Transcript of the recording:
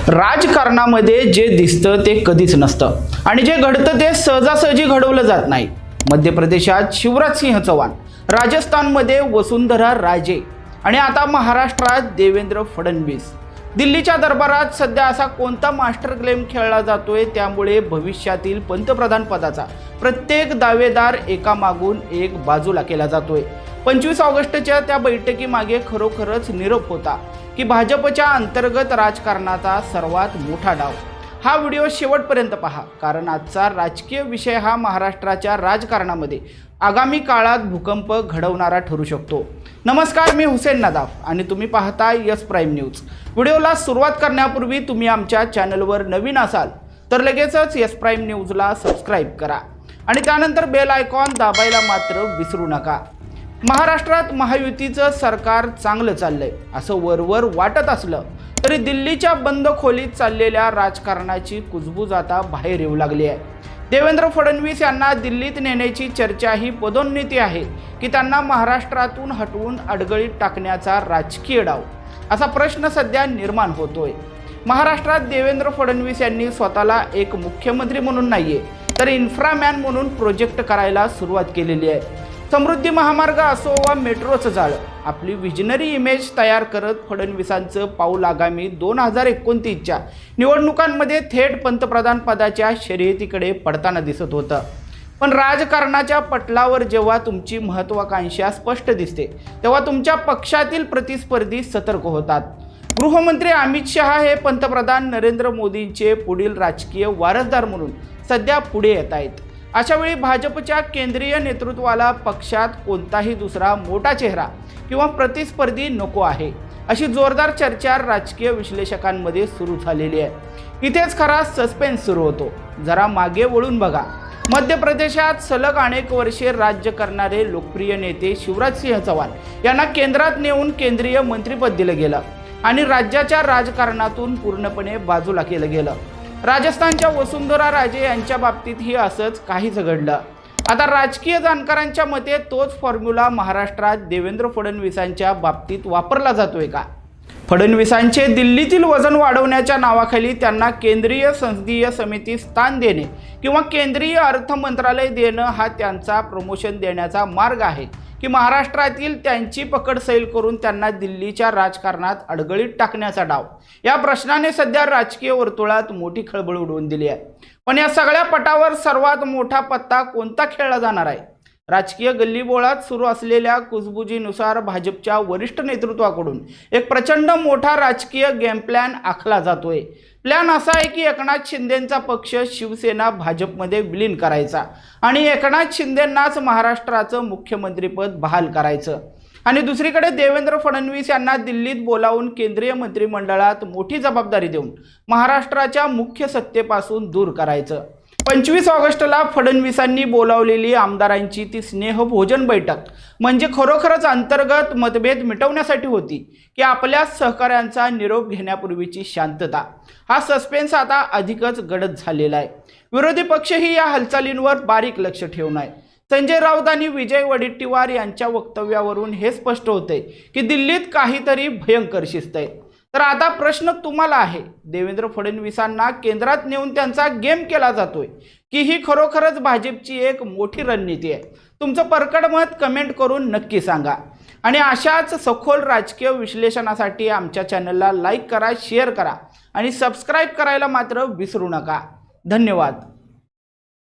राजकारणामध्ये जे दिसतं ते कधीच नसतं आणि जे घडतं ते सहजासहजी घडवलं जात नाही। मध्य प्रदेशात शिवराज सिंह चौहान, राजस्थानमध्ये वसुंधरा राजे आणि आता महाराष्ट्रात देवेंद्र फडणवीस। दिल्लीच्या दरबारात सध्या असा कोणता मास्टर गेम खेळला जातोय त्यामुळे भविष्यातील पंतप्रधान पदाचा प्रत्येक दावेदार एकामागून एक बाजूला केला जातोय। 25 ऑगस्टच्या त्या बैठकीमागे खरोखरच निरोप होता की भाजपच्या अंतर्गत राजकारणाचा सर्वात मोठा डाव। हा व्हिडिओ शेवटपर्यंत पहा, कारण आजचा राजकीय विषय हा महाराष्ट्राच्या राजकारणामध्ये आगामी काळात भूकंप घडवणारा ठरू शकतो। नमस्कार, मी हुसेन नदाफ आणि तुम्ही पाहता यस प्राईम न्यूज। व्हिडिओला सुरुवात करण्यापूर्वी तुम्ही आमच्या चॅनलवर नवीन असाल तर लगेचच यस प्राईम न्यूजला सबस्क्राईब करा आणि त्यानंतर बेल आयकॉन दाबायला मात्र विसरू नका। महाराष्ट्रात महायुतीचं सरकार चांगलं चाललंय असं वरवर वाटत असलं तरी दिल्लीच्या बंद खोलीत चाललेल्या राजकारणाची कुजबूज आता बाहेर येऊ लागली आहे। देवेंद्र फडणवीस यांना दिल्लीत नेण्याची चर्चा ही पदोन्नती आहे की त्यांना महाराष्ट्रातून हटवून अडगळीत टाकण्याचा राजकीय डाव, असा प्रश्न सध्या निर्माण होतोय। महाराष्ट्रात देवेंद्र फडणवीस यांनी स्वतःला एक मुख्यमंत्री म्हणून नाहीये तर इन्फ्रामॅन म्हणून प्रोजेक्ट करायला सुरुवात केलेली आहे। समृद्धी महामार्ग असो वा मेट्रोचं जाळं, आपली विजनरी इमेज तयार करत फडणवीसांचं पाऊल आगामी 2029च्या निवडणुकांमध्ये थेट पंतप्रधान पदाच्या शर्यतीकडे पडताना दिसत होतं। पण राजकारणाच्या पटलावर जेव्हा तुमची महत्त्वाकांक्षा स्पष्ट दिसते तेव्हा तुमच्या पक्षातील प्रतिस्पर्धी सतर्क होतात। गृहमंत्री अमित शहा हे पंतप्रधान नरेंद्र मोदींचे पुढील राजकीय वारसदार म्हणून सध्या पुढे येत आहेत। अशावेळी भाजपच्या केंद्रीय नेतृत्वाला पक्षात कोणताही दुसरा मोठा चेहरा किंवा प्रतिस्पर्धी नको आहे, अशी जोरदार चर्चा राजकीय विश्लेषकांमध्ये सुरू झालेली आहे। इथेच खरा सस्पेन्स सुरू होतो। जरा मागे वळून बघा। मध्य प्रदेशात सलग अनेक वर्षे राज्य करणारे लोकप्रिय नेते शिवराज सिंह चौहान यांना केंद्रात नेऊन केंद्रीय मंत्रिपद दिलं गेलं आणि राज्याच्या राजकारणातून पूर्णपणे बाजूला केलं गेलं। राजस्थानच्या वसुंधरा राजे यांच्या बाबतीतही असंच काहीच घडलं। आता राजकीय जाणकारांच्या मते तोच फॉर्म्युला महाराष्ट्रात देवेंद्र फडणवीसांच्या बाबतीत वापरला जातोय का? फडणवीसांचे दिल्लीतील वजन वाढवण्याच्या नावाखाली त्यांना केंद्रीय संसदीय समिती स्थान देणे किंवा केंद्रीय अर्थ मंत्रालय देणं हा त्यांचा प्रमोशन देण्याचा मार्ग आहे की महाराष्ट्रातील त्यांची पकड सैल करून त्यांना दिल्लीच्या राजकारणात अडगळीत टाकण्याचा डाव? या प्रश्नाने सध्या राजकीय वर्तुळात मोठी खळबळ उडवून दिली आहे। पण या सगळ्या पटावर सर्वात मोठा पत्ता कोणता खेळला जाणार आहे? राजकीय गल्लीबोळात सुरू असलेल्या कुजबुजीनुसार भाजपच्या वरिष्ठ नेतृत्वाकडून एक प्रचंड मोठा राजकीय गेम प्लॅन आखला जातोय। प्लॅन असा आहे की एकनाथ शिंदेंचा पक्ष शिवसेना भाजपमध्ये विलीन करायचा आणि एकनाथ शिंदेंनाच महाराष्ट्राचं मुख्यमंत्रीपद बहाल करायचं आणि दुसरीकडे देवेंद्र फडणवीस यांना दिल्लीत बोलावून केंद्रीय मंत्रिमंडळात मोठी जबाबदारी देऊन महाराष्ट्राच्या मुख्य सत्तेपासून दूर करायचं। 25 ऑगस्टला फडणवीसांनी बोलावलेली आमदारांची ती स्नेहभोजन बैठक म्हणजे खरोखरच अंतर्गत मतभेद मिटवण्यासाठी होती की आपल्या सहकाऱ्यांचा निरोप घेण्यापूर्वीची शांतता? हा सस्पेन्स आता अधिकच गडद झालेला आहे। विरोधी पक्षही या हालचालींवर बारीक लक्ष ठेवून आहे। संजय राऊत आणि विजय वडेट्टीवार यांच्या वक्तव्यावरून हे स्पष्ट होते की दिल्लीत काहीतरी भयंकर शिस्त आहे। तर आता प्रश्न तुम्हाला आहे, देवेंद्र फडणवीसांना केंद्रात नेऊन त्यांचा गेम केला जातोय की ही खरोखरच भाजपची एक मोठी रणनीती आहे? तुमचं परखड मत कमेंट करून नक्की सांगा आणि अशाच सखोल राजकीय विश्लेषणासाठी आमच्या चॅनलला लाईक करा, शेअर करा आणि सबस्क्राईब करायला मात्र विसरू नका। धन्यवाद।